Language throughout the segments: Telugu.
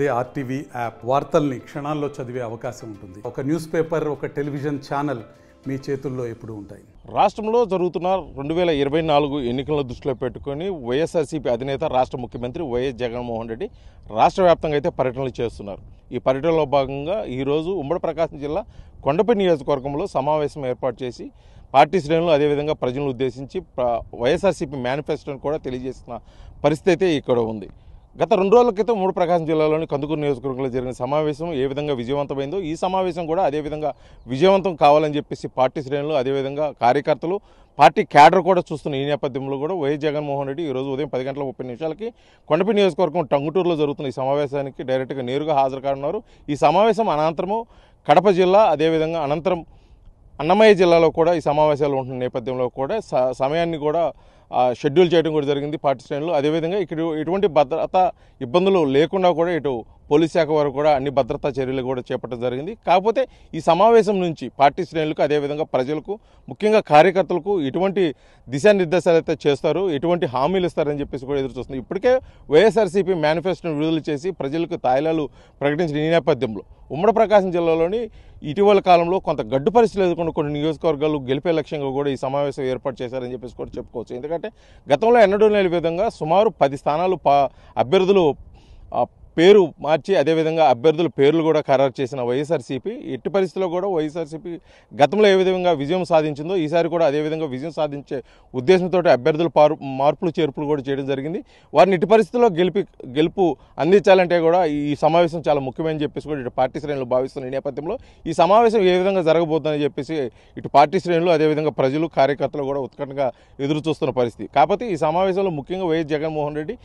అదే ఆర్టీవీ యాప్ వార్తల్ని క్షణాల్లో చదివే అవకాశం ఉంటుంది. ఒక న్యూస్ పేపర్, ఒక టెలివిజన్ ఛానల్ మీ చేతుల్లో ఎప్పుడూ ఉంటాయి. రాష్ట్రంలో జరుగుతున్న 2024 ఎన్నికలను దృష్టిలో పెట్టుకొని వైఎస్ఆర్సీపీ అధినేత రాష్ట్ర ముఖ్యమంత్రి వైఎస్ జగన్మోహన్ రెడ్డి రాష్ట్ర వ్యాప్తంగా అయితే పర్యటనలు చేస్తున్నారు. ఈ పర్యటనలో భాగంగా ఈరోజు ఉమ్మడి ప్రకాశం జిల్లా కొండపల్లి నియోజకవర్గంలో సమావేశం ఏర్పాటు చేసి పార్టీ శ్రేణులు అదేవిధంగా ప్రజలను ఉద్దేశించి వైఎస్ఆర్సీపీ మేనిఫెస్టోను కూడా తెలియజేస్తున్న పరిస్థితి అయితే ఇక్కడ ఉంది. గత 2 రోజుల క్రితం ఉమ్మడి ప్రకాశం జిల్లాలోని కందుకూరు నియోజకవర్గంలో జరిగిన సమావేశం ఏ విధంగా విజయవంతమైందో ఈ సమావేశం కూడా అదేవిధంగా విజయవంతం కావాలని చెప్పేసి పార్టీ శ్రేణులు అదేవిధంగా కార్యకర్తలు పార్టీ క్యాడర్ కూడా చూస్తున్న ఈ నేపథ్యంలో కూడా వైఎస్ జగన్మోహన్ రెడ్డి ఈరోజు ఉదయం 10:30 కొండపల్లి నియోజకవర్గం టంగుటూరులో జరుగుతున్న ఈ సమావేశానికి డైరెక్ట్గా నేరుగా హాజరు కానున్నారు. ఈ సమావేశం అనంతరము కడప జిల్లా అదేవిధంగా అనంతరం అన్నమయ్య జిల్లాలో కూడా ఈ సమావేశాలు ఉంటున్న నేపథ్యంలో కూడా సమయాన్ని కూడా షెడ్యూల్ చేయడం కూడా జరిగింది పార్టీ శ్రేణులు. అదేవిధంగా ఇక్కడ ఎటువంటి భద్రతా ఇబ్బందులు లేకుండా కూడా ఇటు పోలీస్ శాఖ వారు కూడా అన్ని భద్రతా చర్యలు కూడా చేపట్టడం జరిగింది. కాకపోతే ఈ సమావేశం నుంచి పార్టీ శ్రేణులకు అదేవిధంగా ప్రజలకు ముఖ్యంగా కార్యకర్తలకు ఎటువంటి దిశానిర్దేశాలు అయితే చేస్తారు, ఎటువంటి హామీలు ఇస్తారని చెప్పేసి కూడా ఎదురు చూస్తుంది. ఇప్పటికే వైఎస్ఆర్సీపీ మేనిఫెస్టోను విడుదల చేసి ప్రజలకు తాయిలాలు ప్రకటించిన ఈ నేపథ్యంలో ఉమ్మడి ప్రకాశం జిల్లాలోని ఇటీవల కాలంలో కొంత గడ్డు పరిస్థితులు ఎదుర్కొన్న కొన్ని నియోజకవర్గాలు గెలిపే లక్ష్యంగా కూడా ఈ సమావేశం ఏర్పాటు చేశారని చెప్పేసి కూడా చెప్పుకోవచ్చు. ఎందుకంటే గతంలో ఎన్నడూ లేని విధంగా సుమారు 10 స్థానాలు అభ్యర్థులు పేరు మార్చి అదేవిధంగా అభ్యర్థుల పేర్లు కూడా ఖరారు చేసిన వైఎస్ఆర్సీపీ ఎట్టి పరిస్థితుల్లో కూడా వైఎస్ఆర్సీపీ గతంలో ఏ విధంగా విజయం సాధించిందో ఈసారి కూడా అదేవిధంగా విజయం సాధించే ఉద్దేశంతో అభ్యర్థుల మార్పులు చేర్పులు కూడా చేయడం జరిగింది. వారిని ఎట్టి పరిస్థితుల్లో గెలుపు అందించాలంటే కూడా ఈ సమావేశం చాలా ముఖ్యమని చెప్పేసి కూడా ఇటు పార్టీ శ్రేణులు భావిస్తున్న ఈ నేపథ్యంలో ఈ సమావేశం ఏ విధంగా జరగబోతుందని చెప్పేసి ఇటు పార్టీ శ్రేణులు అదేవిధంగా ప్రజలు కార్యకర్తలు కూడా ఉత్కంఠగా ఎదురు చూస్తున్న పరిస్థితి. కాకపోతే ఈ సమావేశంలో ముఖ్యంగా వైఎస్ జగన్మోహన్ రెడ్డి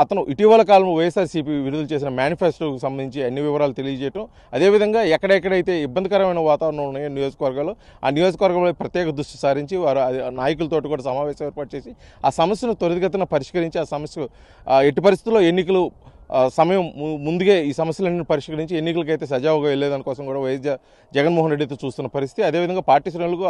అతను ఇటీవల కాలంలో వైఎస్ఆర్సీపీ విడుదల చేసిన మేనిఫెస్టోకు సంబంధించి అన్ని వివరాలు తెలియజేయడం అదేవిధంగా ఎక్కడెక్కడైతే ఇబ్బందికరమైన వాతావరణం ఉన్నాయో నియోజకవర్గాల్లో ఆ నియోజకవర్గంలో ప్రత్యేక దృష్టి సారించి వారు నాయకులతో కూడా సమావేశం ఏర్పాటు చేసి ఆ సమస్యను త్వరితగతిన పరిష్కరించి ఆ సమస్య ఎట్టి పరిస్థితుల్లో ఎన్నికలు సమయం ముందుగా ఈ సమస్యలన్నీ పరిష్కరించి ఎన్నికలకైతే సజావుగా వెళ్లేదాని కోసం కూడా వైఎస్ జగన్మోహన్ రెడ్డి అయితే చూస్తున్న పరిస్థితి. అదేవిధంగా పార్టీ శ్రేణులకు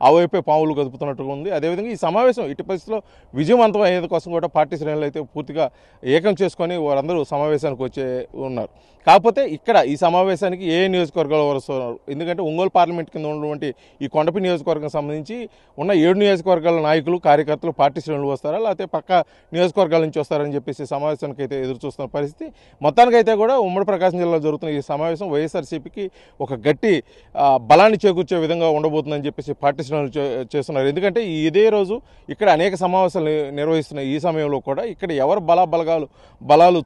ఆ వైపే పావులు కదుపుతున్నట్టుగా ఉంది. అదేవిధంగా ఈ సమావేశం ఇటు పరిస్థితిలో విజయవంతం అయ్యేది కోసం కూడా పార్టీ శ్రేణులు అయితే పూర్తిగా ఏకం చేసుకొని వారందరూ సమావేశానికి ఉన్నారు. కాకపోతే ఇక్కడ ఈ సమావేశానికి ఏ నియోజకవర్గాలు వస్తున్నారు, ఎందుకంటే ఒంగోలు పార్లమెంట్ కింద ఉన్నటువంటి ఈ కొండపల్లి నియోజకవర్గం సంబంధించి ఉన్న 7 నియోజకవర్గాల నాయకులు కార్యకర్తలు పార్టీ శ్రేణులు వస్తారా లేకపోతే పక్క నియోజకవర్గాల నుంచి వస్తారని చెప్పేసి సమావేశానికి అయితే ఎదురు చూస్తున్న పరిస్థితి. మొత్తానికైతే కూడా ఉమ్మడి ప్రకాశం జిల్లాలో జరుగుతున్న ఈ సమావేశం వైఎస్ఆర్సీపీకి ఒక గట్టి బలాన్ని చేకూర్చే విధంగా ఉండబోతుందని చెప్పేసి పార్టీ శ్రేణులు చేస్తున్నారు. ఎందుకంటే ఇదే రోజు ఇక్కడ అనేక సమావేశాలు నిర్వహిస్తున్న ఈ సమయంలో కూడా ఇక్కడ ఎవరు బలాలు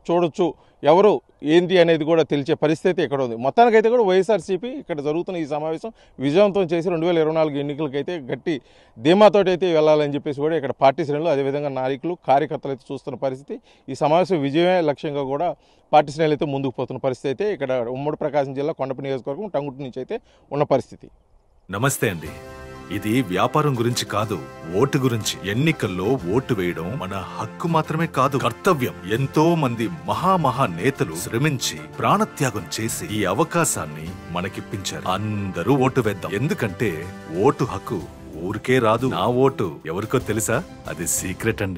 చూడొచ్చు, ఎవరు ఏంటి అనేది కూడా తెలిసే పరిస్థితి ఇక్కడ ఉంది. మొత్తానికైతే కూడా వైఎస్ఆర్సీపీ ఇక్కడ జరుగుతున్న ఈ సమావేశం విజయవంతం చేసి 2024 ఎన్నికలకైతే గట్టి ధీమాతోటి అయితే వెళ్ళాలని చెప్పేసి కూడా ఇక్కడ పార్టీ శ్రేణులు అదేవిధంగా నాయకులు కార్యకర్తలు అయితే చూస్తున్న పరిస్థితి. ఈ సమావేశం విజయమే లక్ష్యంగా కూడా పార్టీ శ్రేణులు అయితే ముందుకు పోతున్న పరిస్థితి అయితే ఇక్కడ ఉమ్మడి ప్రకాశం జిల్లా కొండపల్లి నియోజకవర్గం టంగుటూరు నుంచి అయితే ఉన్న పరిస్థితి. నమస్తే అండి. ఇది వ్యాపారం గురించి కాదు, ఓటు గురించి. ఎన్నికల్లో ఓటు వేయడం మన హక్కు మాత్రమే కాదు, కర్తవ్యం. ఎంతో మంది మహా నేతలు శ్రమించి ప్రాణత్యాగం చేసి ఈ అవకాశాన్ని మనకిప్పించారు. అందరూ ఓటు వేద్దాం. ఎందుకంటే ఓటు హక్కు ఊరికే రాదు. నా ఓటు ఎవరికో తెలుసా? అది సీక్రెట్ అండి.